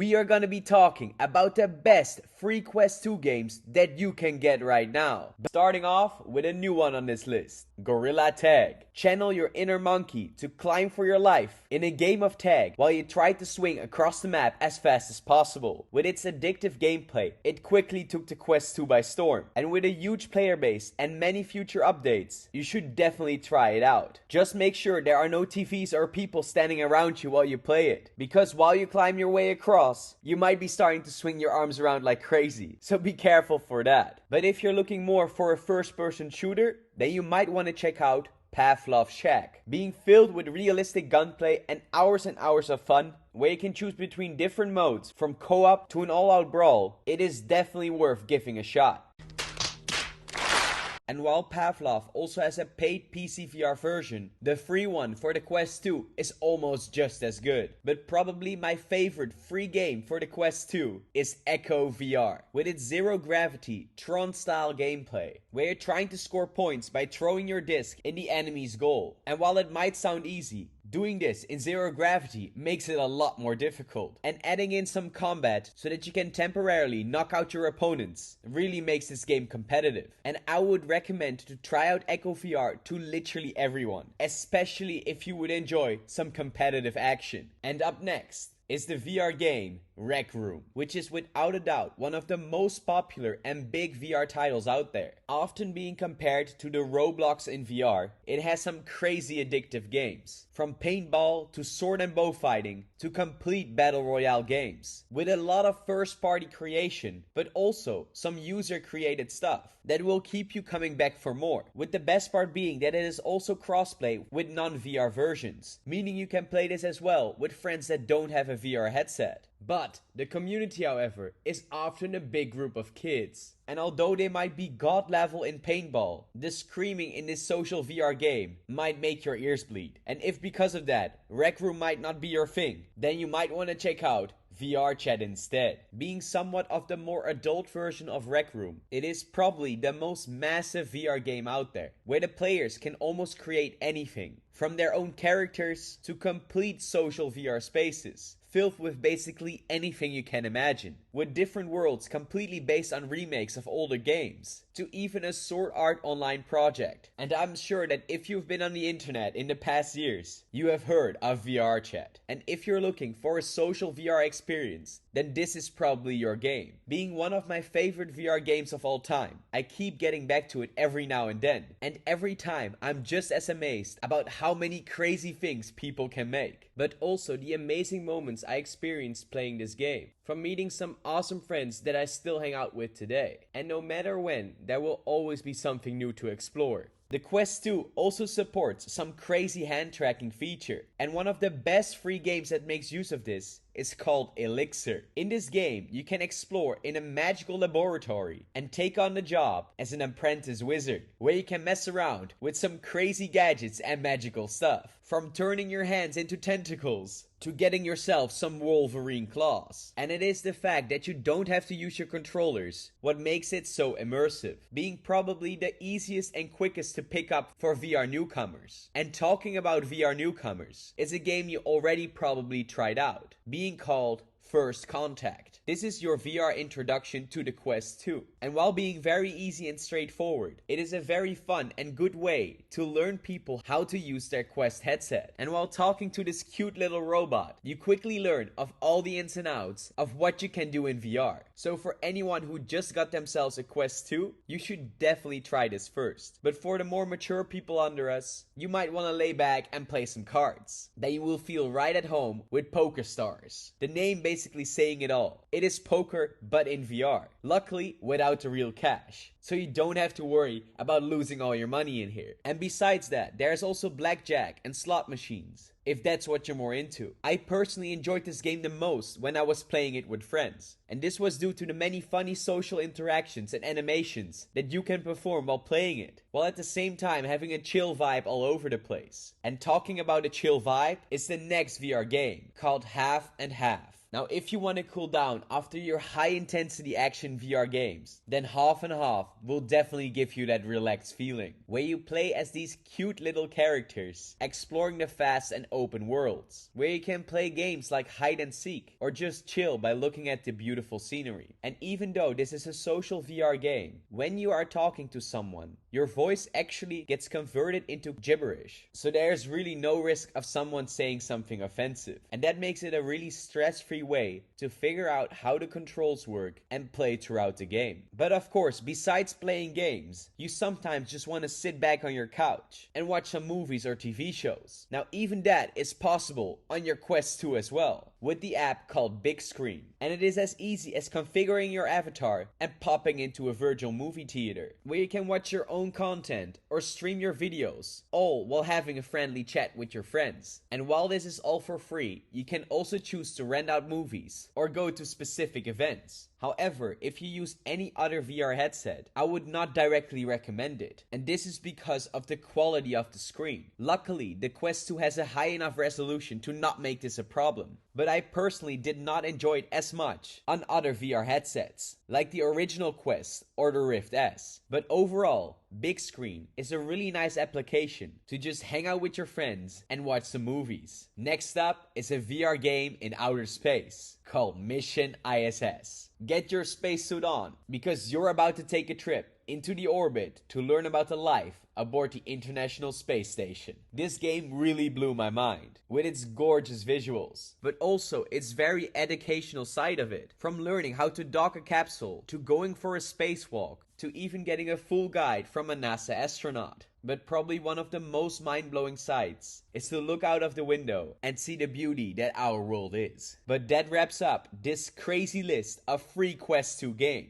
We are gonna be talking about the best free Quest 2 games that you can get right now. Starting off with a new one on this list, Gorilla Tag. Channel your inner monkey to climb for your life in a game of tag while you try to swing across the map as fast as possible. With its addictive gameplay, it quickly took the Quest 2 by storm, and with a huge player base and many future updates, you should definitely try it out. Just make sure there are no TVs or people standing around you while you play it, because while you climb your way across, you might be starting to swing your arms around like crazy, so be careful for that. But if you're looking more for a first-person shooter, then you might want to check out Pavlov's Shack. Being filled with realistic gunplay and hours of fun, where you can choose between different modes, from co-op to an all-out brawl, it is definitely worth giving a shot. And while Pavlov also has a paid PC VR version, the free one for the Quest 2 is almost just as good. But probably my favorite free game for the Quest 2 is Echo VR, with its zero gravity, Tron style gameplay, where you're trying to score points by throwing your disc in the enemy's goal. And while it might sound easy, doing this in zero gravity makes it a lot more difficult, and adding in some combat so that you can temporarily knock out your opponents really makes this game competitive. And I would recommend to try out Echo VR to literally everyone, especially if you would enjoy some competitive action. And up next is the VR game Rec Room, which is without a doubt one of the most popular and big VR titles out there. Often being compared to the Roblox in VR, it has some crazy addictive games. From paintball to sword and bow fighting to complete battle royale games. With a lot of first party creation, but also some user created stuff that will keep you coming back for more. With the best part being that it is also crossplay with non-VR versions, meaning you can play this as well with friends that don't have a VR headset. But the community, however, is often a big group of kids. And although they might be god level in paintball, the screaming in this social VR game might make your ears bleed. And if because of that, Rec Room might not be your thing, then you might want to check out VR Chat instead. Being somewhat of the more adult version of Rec Room, it is probably the most massive VR game out there, where the players can almost create anything, from their own characters to complete social VR spaces, filled with basically anything you can imagine, with different worlds completely based on remakes of older games, to even a Sword Art Online project. And I'm sure that if you've been on the internet in the past years, you have heard of VR Chat. And if you're looking for a social VR experience, then this is probably your game. Being one of my favorite VR games of all time, I keep getting back to it every now and then. And every time I'm just as amazed about how many crazy things people can make, but also the amazing moments I experienced playing this game. From meeting some awesome friends that I still hang out with today. And no matter when, there will always be something new to explore. The Quest 2 also supports some crazy hand tracking feature, and one of the best free games that makes use of this is called Elixir. In this game, you can explore in a magical laboratory and take on the job as an apprentice wizard, where you can mess around with some crazy gadgets and magical stuff. From turning your hands into tentacles to getting yourself some Wolverine claws. And it is the fact that you don't have to use your controllers what makes it so immersive, being probably the easiest and quickest to pick up for VR newcomers. And talking about VR newcomers, it's a game you already probably tried out, being called First Contact. This is your VR introduction to the Quest 2. And while being very easy and straightforward, it is a very fun and good way to learn people how to use their Quest headset. And while talking to this cute little robot, you quickly learn of all the ins and outs of what you can do in VR. So for anyone who just got themselves a Quest 2, you should definitely try this first. But for the more mature people under us, you might want to lay back and play some cards. Then you will feel right at home with Poker Stars. The name basically saying it all. It is poker, but in VR. Luckily, without the real cash. So you don't have to worry about losing all your money in here. And besides that, there's also blackjack and slot machines, if that's what you're more into. I personally enjoyed this game the most when I was playing it with friends. And this was due to the many funny social interactions and animations that you can perform while playing it, while at the same time having a chill vibe all over the place. And talking about a chill vibe is the next VR game, called Half and Half. Now, if you want to cool down after your high-intensity action VR games, then Half and Half will definitely give you that relaxed feeling, where you play as these cute little characters, exploring the vast and open worlds, where you can play games like hide and seek, or just chill by looking at the beautiful scenery. And even though this is a social VR game, when you are talking to someone, your voice actually gets converted into gibberish. So there's really no risk of someone saying something offensive. And that makes it a really stress-free way to figure out how the controls work and play throughout the game. But of course, besides playing games, you sometimes just want to sit back on your couch and watch some movies or TV shows. Now even that is possible on your Quest 2 as well, with the app called Big Screen. And it is as easy as configuring your avatar and popping into a virtual movie theater, where you can watch your own content or stream your videos, all while having a friendly chat with your friends. And while this is all for free, you can also choose to rent out movies or go to specific events. However, if you use any other VR headset, I would not directly recommend it. And this is because of the quality of the screen. Luckily, the Quest 2 has a high enough resolution to not make this a problem. But I personally did not enjoy it as much on other VR headsets, like the original Quest or the Rift S. But overall, Big Screen is a really nice application to just hang out with your friends and watch some movies. Next up is a VR game in outer space called Mission ISS. Get your spacesuit on, because you're about to take a trip into the orbit to learn about the life aboard the International Space Station. This game really blew my mind, with its gorgeous visuals, but also its very educational side of it. From learning how to dock a capsule, to going for a spacewalk, to even getting a full guide from a NASA astronaut. But probably one of the most mind-blowing sights is to look out of the window and see the beauty that our world is. But that wraps up this crazy list of free Quest 2 games.